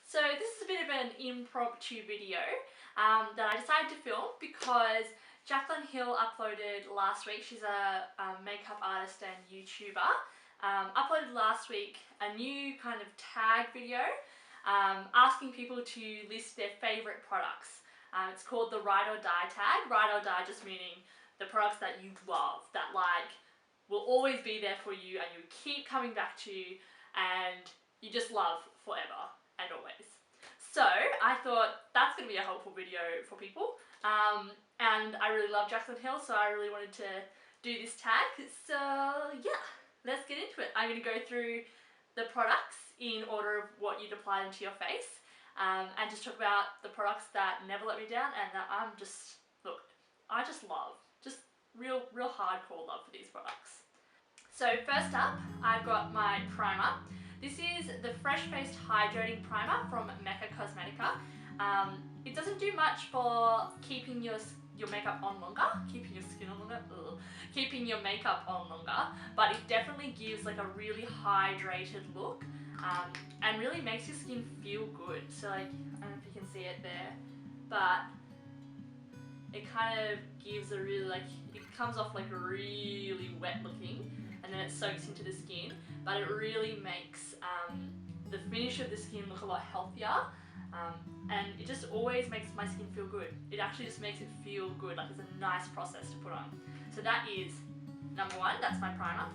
So this is a bit of an impromptu video that I decided to film because Jaclyn Hill uploaded last week. She's a makeup artist and YouTuber. Uploaded last week a new kind of tag video asking people to list their favourite products. It's called the Ride or Die tag. Ride or Die just meaning the products that you love, that like will always be there for you and you keep coming back to and you just love forever and always. So I thought that's going to be a helpful video for people, and I really love Jaclyn Hill, so I really wanted to do this tag. So yeah, let's get into it. I'm going to go through the products in order of what you'd apply them to your face, and just talk about the products that never let me down and that I just love. Just real hardcore love for these products. So first up, I've got my primer. This is the Fresh Beige Hydrating Primer from Mecca. It doesn't do much for keeping your makeup on longer, keeping your skin on longer, keeping your makeup on longer, but it definitely gives like a really hydrated look and really makes your skin feel good. So like, I don't know if you can see it there, but it kind of gives a really it comes off like really wet looking and then it soaks into the skin, but it really makes the finish of the skin look a lot healthier, and it just always makes my skin feel good. It actually just makes it feel good, like it's a nice process to put on. So that is number one, that's my primer.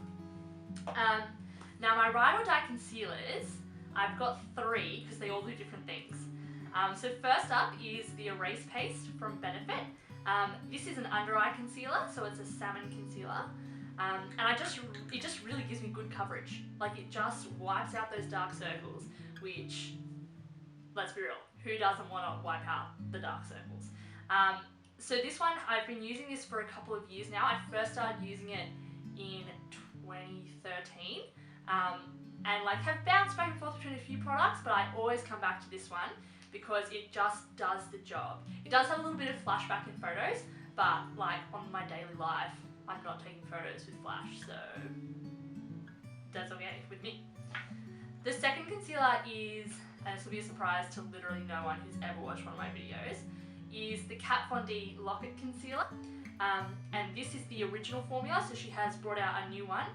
Now my Ride or Die concealers, I've got three because they all do different things. So first up is the Erase Paste from Benefit. This is an under eye concealer, so it's a salmon concealer. And it just really gives me good coverage. Like it just wipes out those dark circles, which, let's be real, who doesn't want to wipe out the dark circles? So this one, I've been using this for a couple of years now. I first started using it in 2013, and like have bounced back and forth between a few products, but I always come back to this one because it just does the job. It does have a little bit of flashback in photos, but like on my daily life, I'm not taking photos with flash, so that's okay with me. The second concealer is, and this will be a surprise to literally no one who's ever watched one of my videos, is the Kat Von D Lock-It Concealer. And this is the original formula, so she has brought out a new one,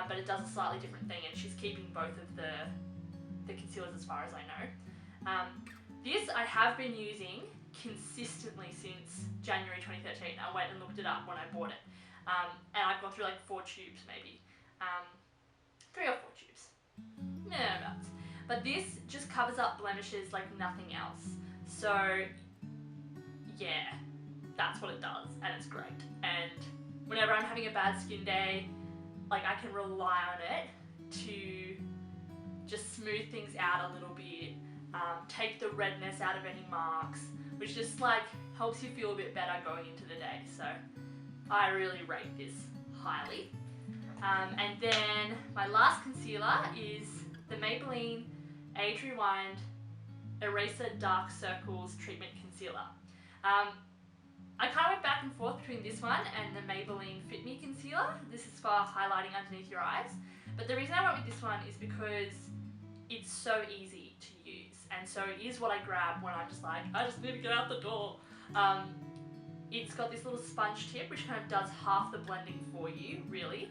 but it does a slightly different thing, and she's keeping both of the concealers as far as I know. This I have been using consistently since January 2013. I went and looked it up when I bought it. And I've gone through like 4 tubes maybe. 3 or 4 tubes. No, about. But this just covers up blemishes like nothing else. So yeah, that's what it does and it's great. And whenever I'm having a bad skin day, like I can rely on it to just smooth things out a little bit, take the redness out of any marks, which just like helps you feel a bit better going into the day. So I really rate this highly. And then my last concealer is the Maybelline Age Rewind Eraser Dark Circles Treatment Concealer. I kind of went back and forth between this one and the Maybelline Fit Me Concealer. This is for highlighting underneath your eyes. But the reason I went with this one is because it's so easy to use. And so it is what I grab when I'm just like, I just need to get out the door. It's got this little sponge tip which kind of does half the blending for you, really.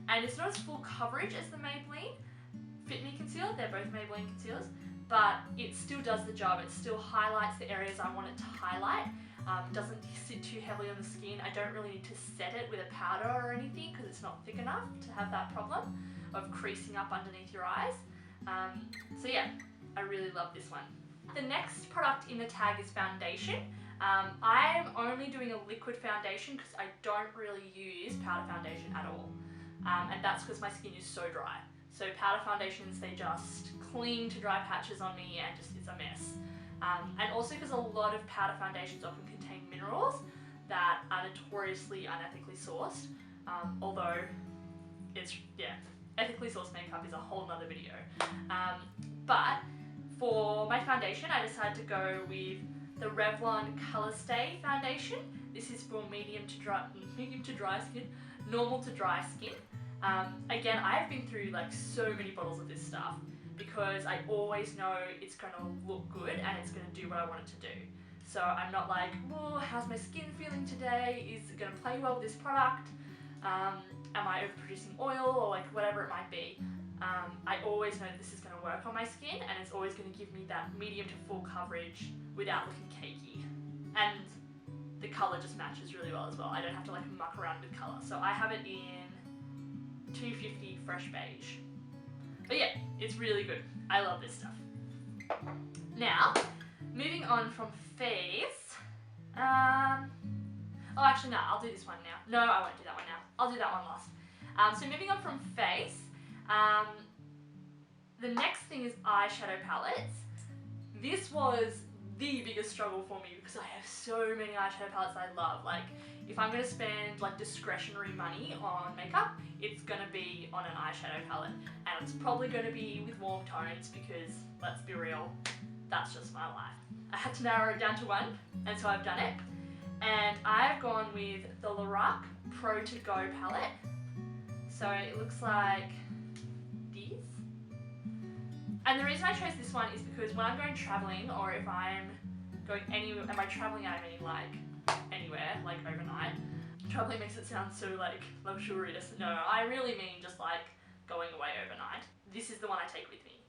And it's not as full coverage as the Maybelline Fit Me Concealer, they're both Maybelline concealers, but it still does the job. It still highlights the areas I want it to highlight. It doesn't sit too heavily on the skin. I don't really need to set it with a powder or anything because it's not thick enough to have that problem of creasing up underneath your eyes. So yeah, I really love this one. The next product in the tag is foundation. I'm only doing a liquid foundation because I don't really use powder foundation at all. And that's because my skin is so dry. So powder foundations, they just cling to dry patches on me and just it's a mess. And also because a lot of powder foundations often contain minerals that are notoriously unethically sourced. Although ethically sourced makeup is a whole nother video. But for my foundation, I decided to go with the Revlon ColourStay Foundation. This is for medium to dry skin, normal to dry skin. Again, I've been through like so many bottles of this stuff because I always know it's going to look good and it's going to do what I want it to do. So I'm not like, oh, how's my skin feeling today? Is it going to play well with this product? Am I overproducing oil, or like whatever it might be? I always know that this is going to work on my skin, and it's always going to give me that medium to full coverage without looking cakey. And the colour just matches really well as well. I don't have to like muck around with colour. So I have it in 250 Fresh Beige. But yeah, it's really good. I love this stuff. Now, moving on from face. Oh, actually, no, I'll do this one now. No, I won't do that one now. I'll do that one last. So moving on from face, the next thing is eyeshadow palettes. This was the biggest struggle for me because I have so many eyeshadow palettes that I love. Like, if I'm going to spend like discretionary money on makeup, it's going to be on an eyeshadow palette. And it's probably going to be with warm tones because, let's be real, that's just my life. I had to narrow it down to one, and so I've done it. And I've gone with the Lorac Pro To Go palette. So it looks like this. And the reason I chose this one is because when I'm going traveling, or if I'm going anywhere, and by traveling I mean like anywhere, like overnight. Traveling makes it sound so like luxurious. No, I really mean just like going away overnight. This is the one I take with me.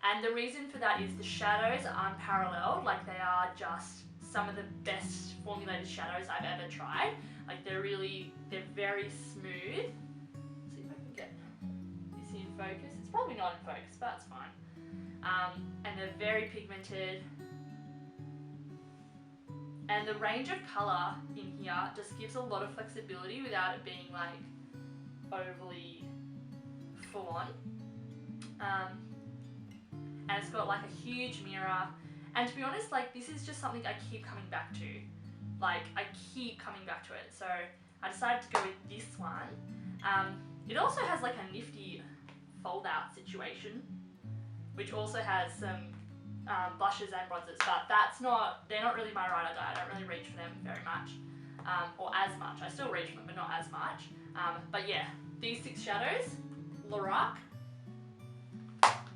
And the reason for that is the shadows are unparalleled. Like, they are just some of the best formulated shadows I've ever tried. Like, they're very smooth. Let's see if I can get this in focus. It's probably not in focus, but it's fine. And they're very pigmented. And the range of colour in here just gives a lot of flexibility without it being like overly full on. And it's got like a huge mirror. And to be honest, like, this is just something I keep coming back to. Like, I keep coming back to it. So I decided to go with this one. It also has like a nifty fold out situation, which also has some blushes and bronzers, but they're not really my ride or die. I don't really reach for them very much, or as much. I still reach for them, but not as much. But yeah, these 6 shadows, Lorac,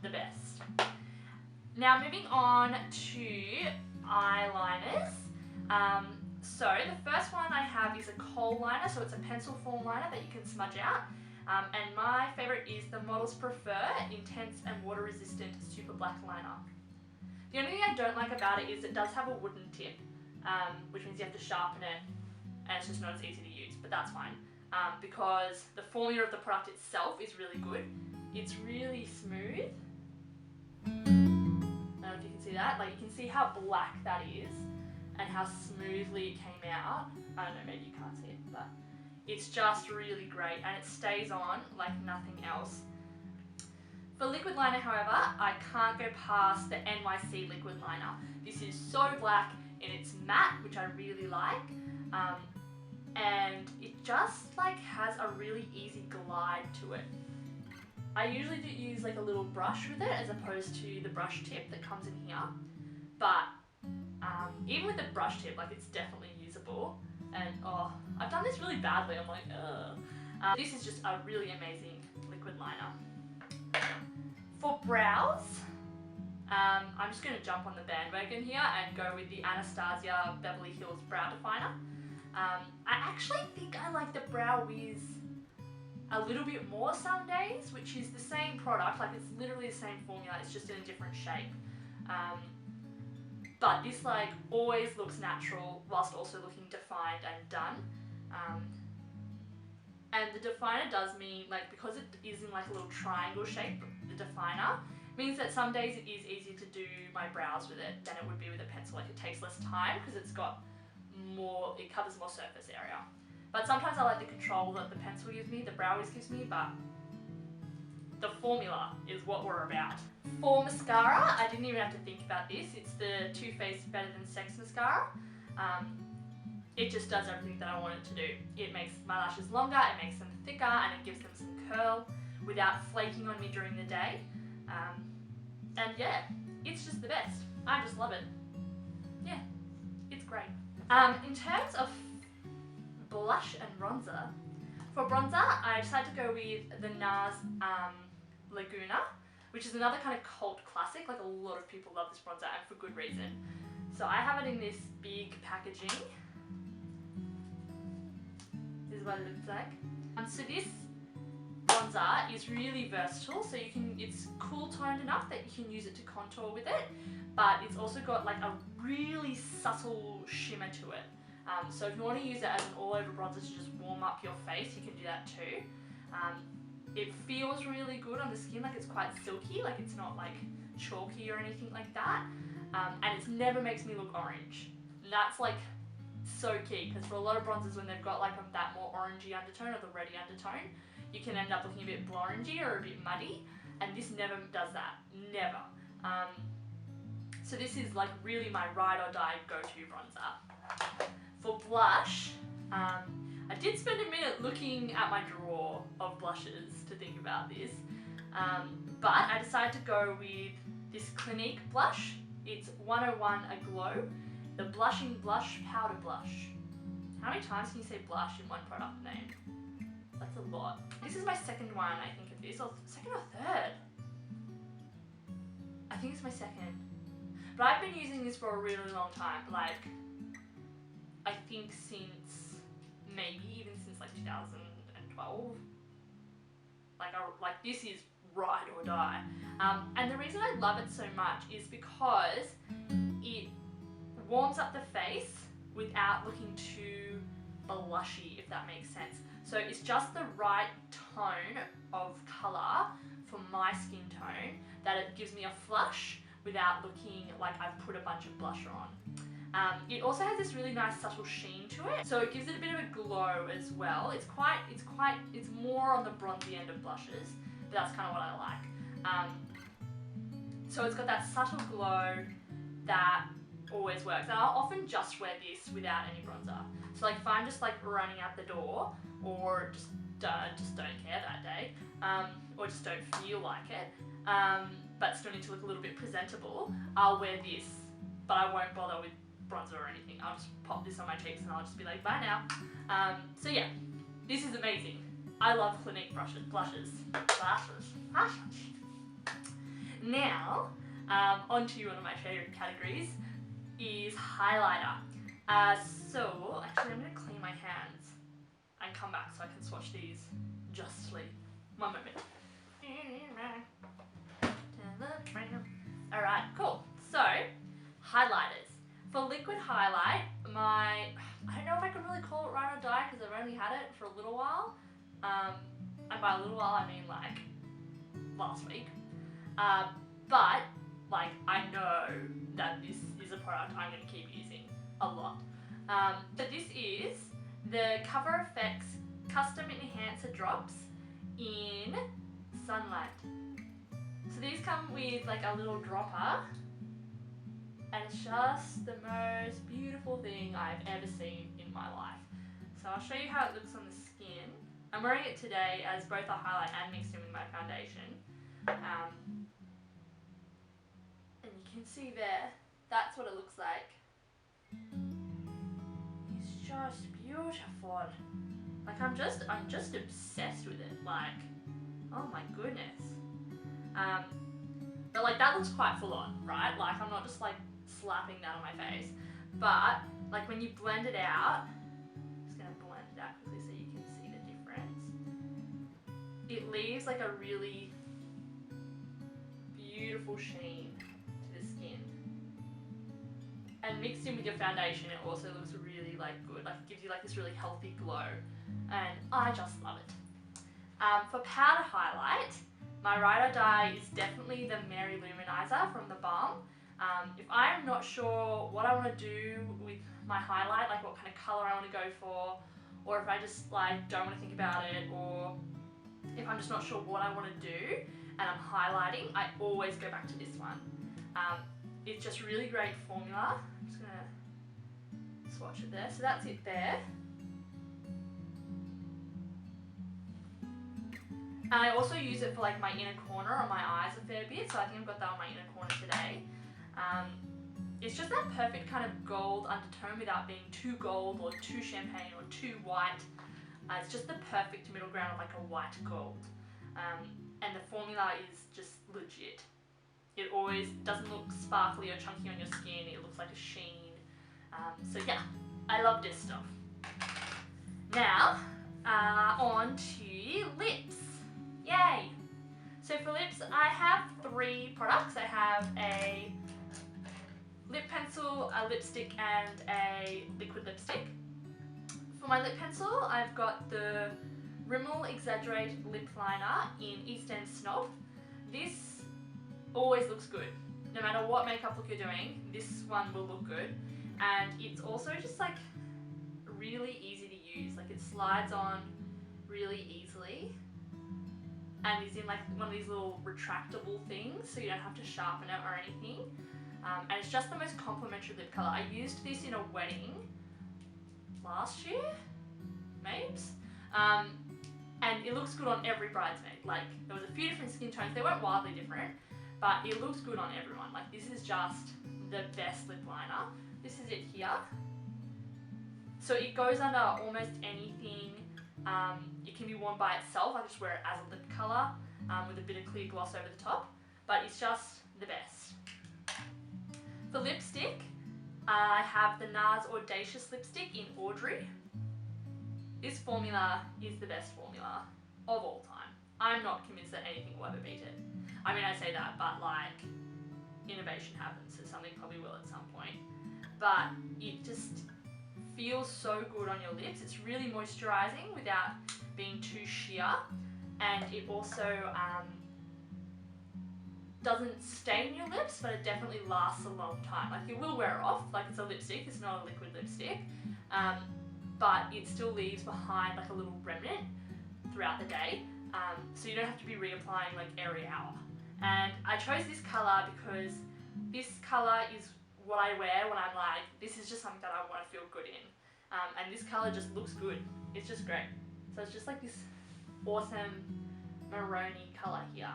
the best. Now moving on to eyeliners. So the first one I have is a Kohl liner, so it's a pencil form liner that you can smudge out. And my favourite is the Models Prefer Intense and Water Resistant Super Black Liner. The only thing I don't like about it is it does have a wooden tip, which means you have to sharpen it, and it's just not as easy to use, but that's fine. Because the formula of the product itself is really good. It's really smooth. I don't know if you can see that. Like, you can see how black that is and how smoothly it came out. I don't know, maybe you can't see it, but it's just really great, and it stays on like nothing else. For liquid liner, however, I can't go past the NYC liquid liner. This is so black and it's matte, which I really like. And it just like has a really easy glide to it. I usually do use like a little brush with it as opposed to the brush tip that comes in here. But even with the brush tip, like, it's definitely usable. And oh, I've done this really badly. I'm like, ugh. This is just a really amazing liquid liner. For brows, I'm just going to jump on the bandwagon here and go with the Anastasia Beverly Hills Brow Definer. I actually think I like the Brow Wiz a little bit more some days, which is the same product. Like, it's literally the same formula, it's just in a different shape. But this like always looks natural whilst also looking defined and done. And the definer does mean, like, because it is in like a little triangle shape, the definer means that some days it is easier to do my brows with it than it would be with a pencil. Like, it takes less time because it's got more, it covers more surface area. But sometimes I like the control that the pencil gives me, the Brow Wiz gives me, but the formula is what we're about. For mascara, I didn't even have to think about this. It's the Too Faced Better Than Sex mascara. It just does everything that I want it to do. It makes my lashes longer, it makes them thicker, and it gives them some curl without flaking on me during the day. And yeah, it's just the best. I just love it. Yeah, it's great. In terms of blush and bronzer, for bronzer, I decided to go with the Nars Laguna. which is another kind of cult classic. Like a lot of people love this bronzer and for good reason. So I have it in this big packaging. This is what it looks like. So this bronzer is really versatile, so it's cool toned enough that you can use it to contour with it, but it's also got like a really subtle shimmer to it. So if you want to use it as an all over bronzer to just warm up your face, you can do that too. It feels really good on the skin, like it's quite silky, like it's not like chalky or anything like that. And it never makes me look orange. And that's like so key, because for a lot of bronzers, when they've got like that more orangey undertone or the reddy undertone, you can end up looking a bit orangey or a bit muddy, and this never does that, never. So this is like really my ride or die go-to bronzer. For blush, I did spend a minute looking at my drawer of blushes to think about this, but I decided to go with this Clinique blush. It's 101 Aglow, the Blushing Blush Powder Blush. How many times can you say blush in one product name? That's a lot. This is my second one, I think, of this, or second or third. I think it's my second. But I've been using this for a really long time, like, I think since, maybe even since like 2012. Like this is ride or die. And the reason I love it so much is because it warms up the face without looking too blushy, if that makes sense. So it's just the right tone of colour for my skin tone that it gives me a flush without looking like I've put a bunch of blusher on. It also has this really nice subtle sheen to it, so it gives it a bit of a glow as well. It's more on the bronzy end of blushes, but that's kind of what I like. So it's got that subtle glow that always works, and I'll often just wear this without any bronzer. So like if I'm just like running out the door, or just don't care that day, or just don't feel like it, but still need to look a little bit presentable, I'll wear this, but I won't bother with bronzer or anything. I'll just pop this on my cheeks and I'll just be like, bye now. So yeah, this is amazing. I love Clinique blushes. Now, onto one of my favourite categories is highlighter. So actually I'm going to clean my hands and come back so I can swatch these justly. One moment. Alright, cool. So, highlighters. For liquid highlight, I don't know if I could really call it ride or die because I've only had it for a little while. And by a little while I mean like last week. But like I know that this is a product I'm going to keep using a lot. So this is the CoverFX Custom Enhancer Drops in Sunlight. So these come with like a little dropper, and it's just the most beautiful thing I've ever seen in my life. So I'll show you how it looks on the skin. I'm wearing it today as both a highlight and mixed in with my foundation. And you can see there, that's what it looks like. It's just beautiful. Like I'm just obsessed with it. Like, oh my goodness. But like that looks quite full on, right? Like I'm not just like slapping that on my face. But like when you blend it out, I'm just gonna blend it out quickly so you can see the difference. It leaves like a really beautiful sheen to the skin. And mixed in with your foundation, it also looks really like good. Like it gives you like this really healthy glow. And I just love it. For powder highlight, my ride or die is definitely the Mary Luminizer from the Balm. If I'm not sure what I want to do with my highlight, like what kind of colour I want to go for, or if I just like don't want to think about it, or if I'm just not sure what I want to do and I'm highlighting, I always go back to this one. It's just really great formula. I'm just going to swatch it there. So that's it there. And I also use it for like my inner corner on my eyes a fair bit, so I think I've got that on my inner corner today. It's just that perfect kind of gold undertone without being too gold or too champagne or too white. It's just the perfect middle ground of like a white gold. and the formula is just legit. It always doesn't look sparkly or chunky on your skin, it looks like a sheen. So yeah, I love this stuff. Now, on to lips. Yay! So for lips, I have 3 products. I have a lip pencil, a lipstick, and a liquid lipstick. For my lip pencil, I've got the Rimmel Exaggerate Lip Liner in East End Snob. This always looks good. No matter what makeup look you're doing, this one will look good. And it's also just like really easy to use. Like it slides on really easily. And is in like one of these little retractable things, so you don't have to sharpen it or anything. And it's just the most complimentary lip colour. I used this in a wedding last year, Mabes. And it looks good on every bridesmaid. Like there was a few different skin tones, they weren't wildly different, but it looks good on everyone. Like this is just the best lip liner. This is it here. So it goes under almost anything. It can be worn by itself. I just wear it as a lip colour with a bit of clear gloss over the top, but it's just the best. For lipstick, I have the Nars Audacious Lipstick in Audrey. This formula is the best formula of all time. I'm not convinced that anything will ever beat it. I mean, I say that, but like, innovation happens, so something probably will at some point. But it just feels so good on your lips. It's really moisturising without being too sheer, and it also doesn't stain your lips, but it definitely lasts a long time. Like it will wear off, like it's a lipstick, it's not a liquid lipstick, but it still leaves behind like a little remnant throughout the day, so you don't have to be reapplying like every hour. And I chose this colour because this colour is what I wear when I'm like, this is just something that I want to feel good in. And this colour just looks good. It's just great. So it's just like this awesome maroony colour here.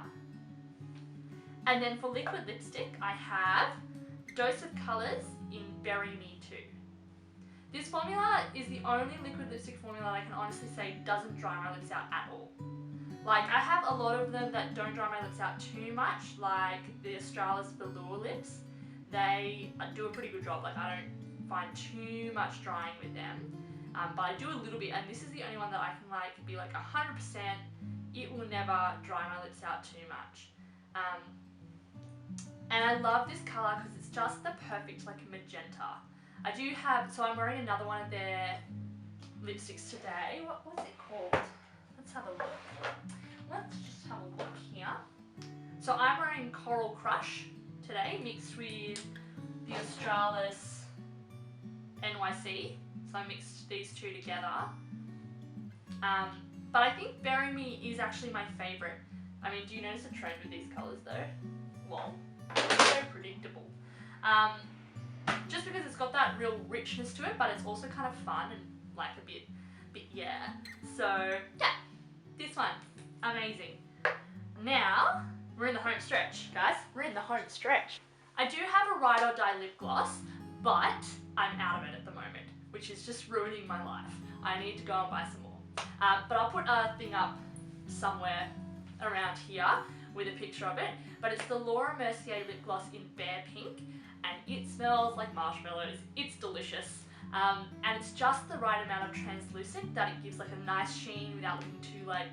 And then for liquid lipstick, I have Dose of Colours in Bury Me Too. This formula is the only liquid lipstick formula that I can honestly say doesn't dry my lips out at all. Like I have a lot of them that don't dry my lips out too much, like the Australis Velour lips. They do a pretty good job. Like I don't find too much drying with them, but I do a little bit, and this is the only one that I can like be like 100%. It will never dry my lips out too much. And I love this colour because it's just the perfect like magenta. I do have, so I'm wearing another one of their lipsticks today. What's it called? Let's have a look. Let's just have a look here. So I'm wearing Coral Crush today, mixed with the Australis NYC. So I mixed these two together. But I think Bury Me is actually my favourite. I mean, do you notice a trend with these colours though? Well, so predictable. Just because it's got that real richness to it, but it's also kind of fun and like a bit yeah. So yeah, this one, amazing. Now, we're in the home stretch, guys. We're in the home stretch. I do have a Ride or Die lip gloss, but I'm out of it at the moment, which is just ruining my life. I need to go and buy some more. But I'll put a thing up somewhere around here with a picture of it. But it's the Laura Mercier lip gloss in Bear Pink, and it smells like marshmallows. It's delicious. And it's just the right amount of translucent that it gives like a nice sheen without looking too like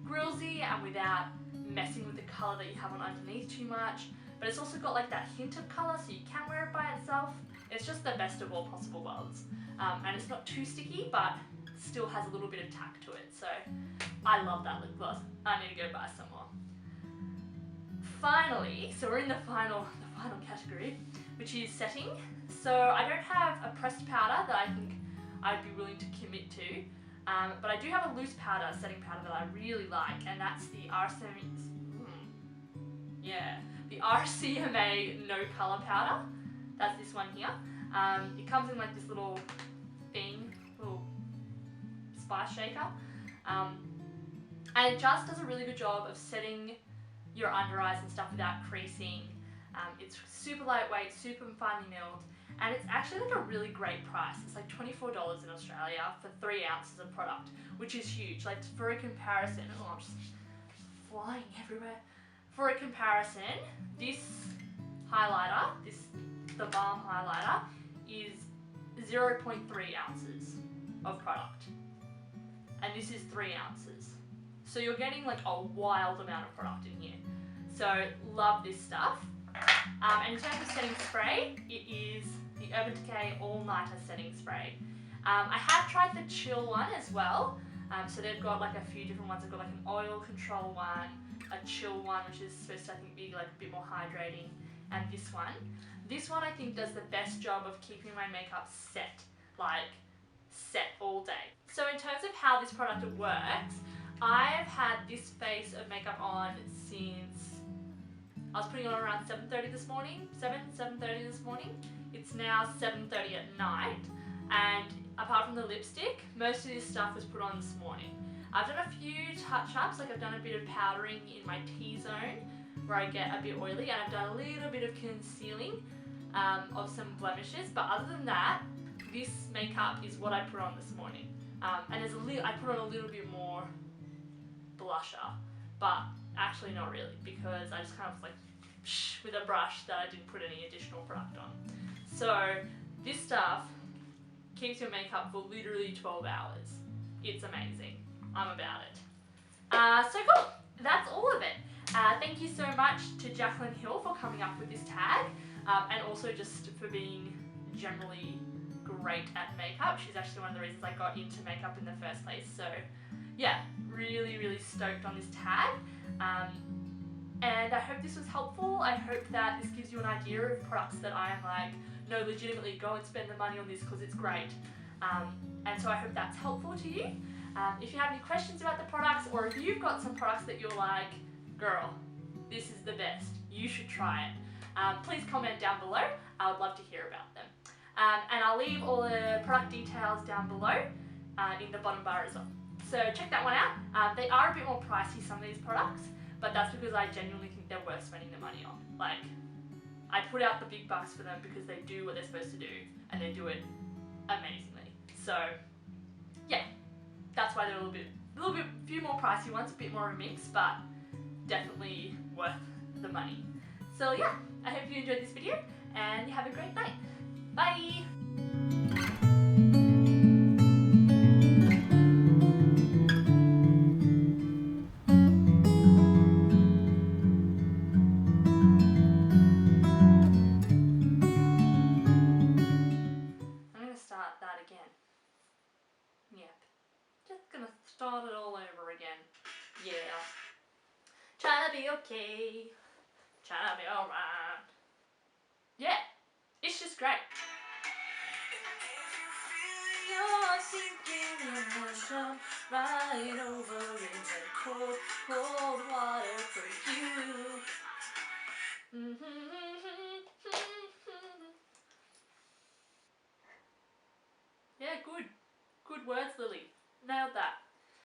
grillsy and without messing with the colour that you have on underneath too much. But it's also got like that hint of colour, so you can wear it by itself. It's just the best of all possible worlds. And it's not too sticky, but still has a little bit of tack to it. So I love that lip gloss. I need to go buy some more. Finally, so we're in the final category, which is setting. So I don't have a pressed powder that I think I'd be willing to commit to, but I do have a loose powder, setting powder that I really like, and that's the RCMA No Colour Powder. That's this one here. It comes in like this little thing, little spice shaker, and it just does a really good job of setting your under eyes and stuff without creasing. It's super lightweight, super finely milled, and it's actually like a really great price. It's like $24 in Australia for 3 ounces of product, which is huge. Like for a comparison, oh, I'm just flying everywhere. For a comparison, this highlighter, the balm highlighter, is 0.3 ounces of product. And this is 3 ounces. So you're getting like a wild amount of product in here. So love this stuff. And in terms of setting spray, it is the Urban Decay All Nighter Setting Spray. I have tried the chill one as well. So they've got like a few different ones. They've got like an oil control one, a chill one, which is supposed to I think be like a bit more hydrating, and this one. This one I think does the best job of keeping my makeup set, like set all day. So in terms of how this product works, I've had this face of makeup on since I was putting it on around 7:30 this morning, 7:30 this morning. It's now 7:30 at night, and apart from the lipstick, most of this stuff was put on this morning. I've done a few touch-ups, like I've done a bit of powdering in my T-zone where I get a bit oily, and I've done a little bit of concealing of some blemishes, but other than that, this makeup is what I put on this morning. And I put on a little bit more blusher, but actually not really, because I just kind of like with a brush that I didn't put any additional product on. So this stuff keeps your makeup for literally 12 hours. It's amazing. I'm about it. So cool. That's all of it. Thank you so much to Jacqueline Hill for coming up with this tag, and also just for being generally great at makeup. She's actually one of the reasons I got into makeup in the first place. So yeah, really stoked on this tag. And I hope this was helpful. I hope that this gives you an idea of products that I am like, no, legitimately go and spend the money on this because it's great. And so I hope that's helpful to you. If you have any questions about the products, or if you've got some products that you're like, girl, this is the best, you should try it, please comment down below. I would love to hear about them. And I'll leave all the product details down below in the bottom bar as well. So check that one out. They are a bit more pricey, some of these products, but that's because I genuinely think they're worth spending the money on. Like, I put out the big bucks for them because they do what they're supposed to do, and they do it amazingly. So yeah, that's why they're a little bit, few more pricey ones, a bit more of a mix, but definitely worth the money. So yeah, I hope you enjoyed this video, and you have a great night. Bye! I'm gonna start that again. Yep. Just gonna start it all over again. Yeah. Trying to be okay. Trying to be alright. Yeah. It's just great. You're sinking in the jump right over into cold, cold water for you. Yeah, good. Good words, Lily. Nailed that.